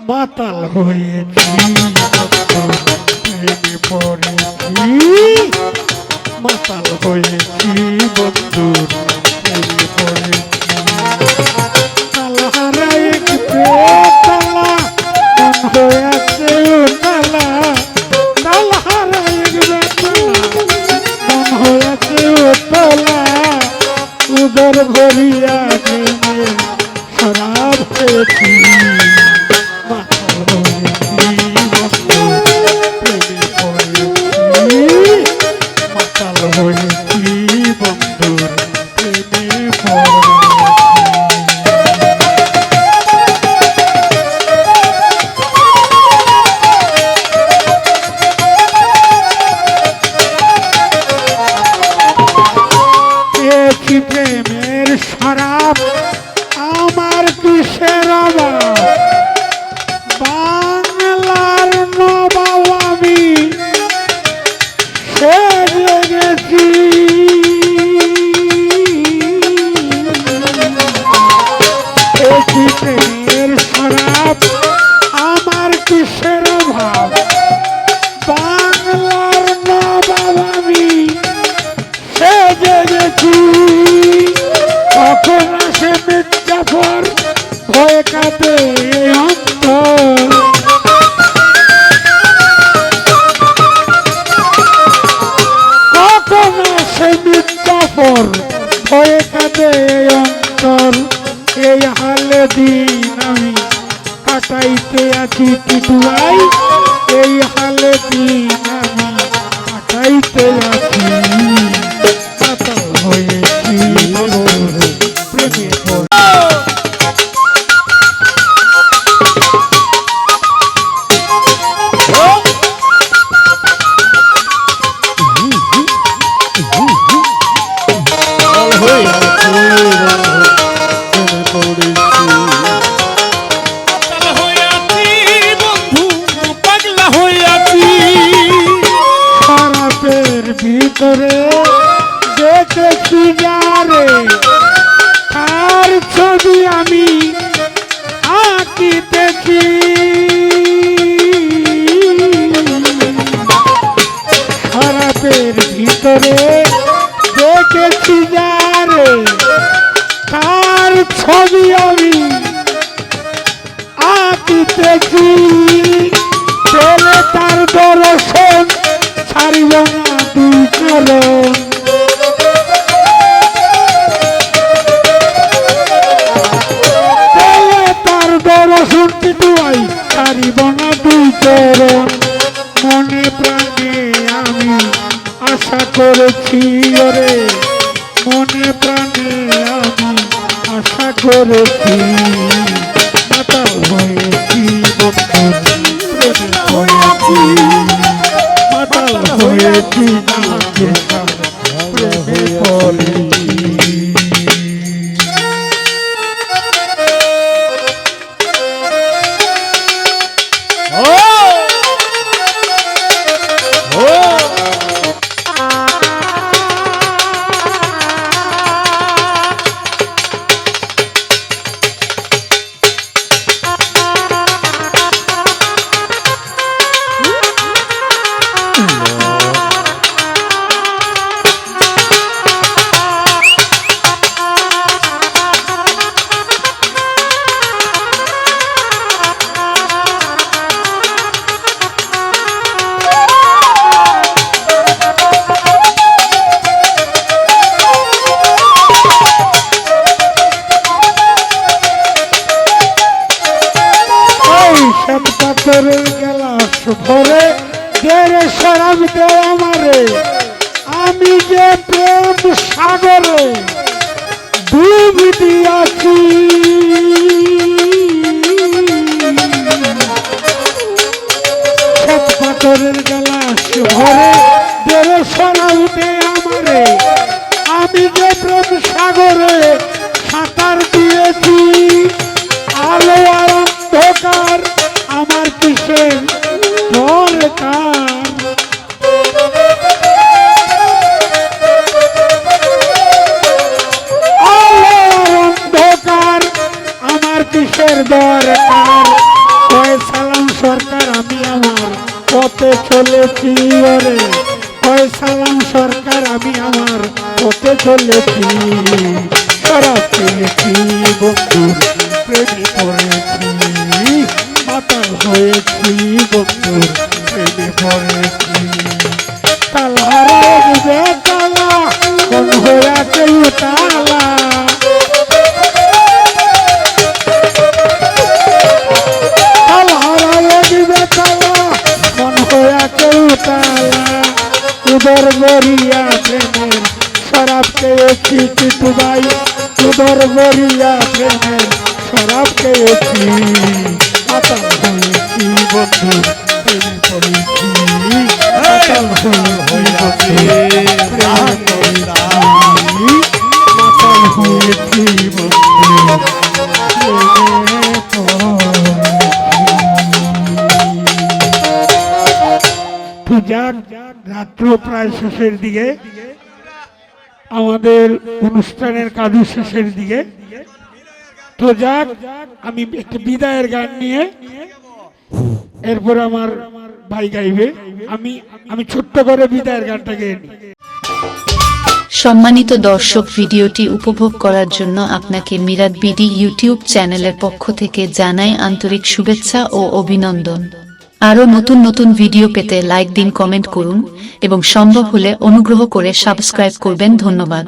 মাতাল হয়েছি প্রেমে পড়েছি মাতাল হয়েছি বন্ধুর প্রেমে পড়েছি তালহারা এক বেতালা মন হয়েছে উতালা তালহারা এক বেতালা মন হয়েছে উতালা উদর ভরিয়া প্রেমে শরাব হয়েছি প্রেমের শরাব আমার কিসের অভাব বাংলার নবাব আমি সেজে গেছি প্রেমের শরাব আমার কিসের অভাব বাংলার নবাব আমি সেজে গেছি কখন আসে মির্জাফর ভয়ে কাঁদে অন্তর কখন আসে মির্জাফর ভয়ে কাঁদে অন্তর এই হালে দিন আমি কাটাইতে আছি টিটুয়াই এই হালে দিন আমি কাটাইতে আছি ভিতরে দেখেছি যারে তার ছবি আমি আঁকিতেছি খারাপের ভিতরে দেখেছি যারে তার ছবি আমি আঁকিতেছি পেলে তার দর্শন ছাড়িব না দুই চরণ পেলে তার দর্শন টিটুয়াই ছাড়িব না দুই চরণ মনে প্রাণে আমি আশা করেছি ওরে মনে প্রাণে আমি আশা করেছি মাতাল হয়েছি বন্ধুর প্রেমে হয়েছি মাতাল হয়েছি প্রেমে পড়েছি পাথরের গেলাস ভরে দেরে শরাব দে আমারে আমি যে প্রেম সাগরে ডুব দিয়াছি পাথরের গেলাস ভরে দেরে শরাব দে আমারে আমি যে প্রেম সাগরে সাঁতার দিয়েছি আলো আর অন্ধকার আমার কিসের দরকার আলো অন্ধকার আমার কিসের দরকার কয় সালাম সরকার আমি আমার পথে চলেছি ওরে, কয় সালাম সরকার আমি আমার পথে চলেছি, শরাব পেয়েছি বন্ধুর প্রেমে পড়েছি, মাতাল হয়েছি বন্ধুর প্রেমে পড়েছি। তালহারা দিবে তালা কোন হয়েছে তালা, তালহারা দিবে তালা কোন হয়েছে তালা, উদর গরিয়া প্রেমের শরাব পেয়েছি টিটু ভাই, উদর গরিয়া প্রেমের শরাব পেয়েছি, মাতাল হয়েছি বন্ধুর প্রেমে পড়েছি, মাতাল হয়েছি বন্ধুর প্রেমে পড়েছি, মাতাল হয়েছি বন্ধুর প্রেমে পড়েছি। রাত্র প্রায় শেষের দিকে, আমাদের অনুষ্ঠানের কাজু শেষের দিকে, তো যাক আমি একটা বিদায়ের গান নিয়ে এরপর আমার ভাই গাইবে, আমি ছোট্ট করে বিদায়ের গানটা গেয়ে নিই। সম্মানিত দর্শক, ভিডিওটি উপভোগ করার জন্য আপনাকে মিরাত বিডি ইউটিউব চ্যানেলের পক্ষ থেকে জানাই আন্তরিক শুভেচ্ছা ও অভিনন্দন। আরও নতুন নতুন ভিডিও পেতে লাইক দিন, কমেন্ট করুন এবং সম্ভব হলে অনুগ্রহ করে সাবস্ক্রাইব করবেন। ধন্যবাদ।